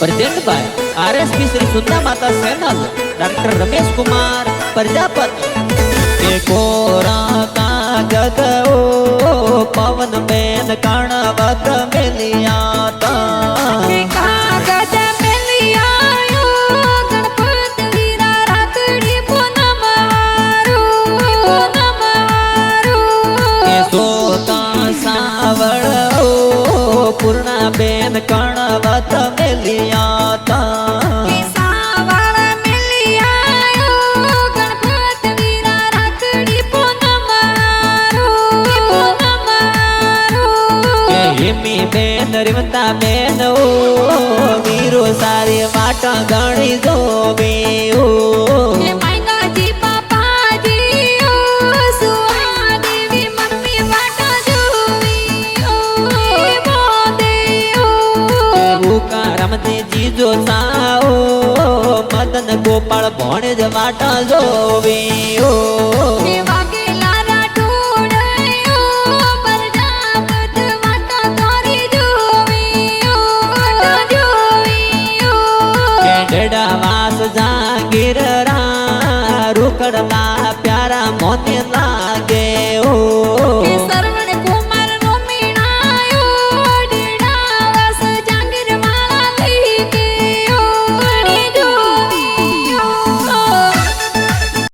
present by RSP Shri सुंदर माता channel doctor Ramesh Kumar Prajapati के कोरा कागज ओ पवन बेन कणवत मिलिया ता कागज मिलिया गणपत वीरा रातड़ी पूनम के सोता सावड़ ओ पूर्णा बेन कणवत मिलिया ता हिमी बेन रिमता बेन ओ वीरो सारी वाटा गणी जोबे ओ मायगा जी पापा जी ओ सुहा देवी मम्मी वाटा जोवी ओ बोदे ओ रमते जीजो साओ मदन गोपाल भणे ज वाटा जोबे ओ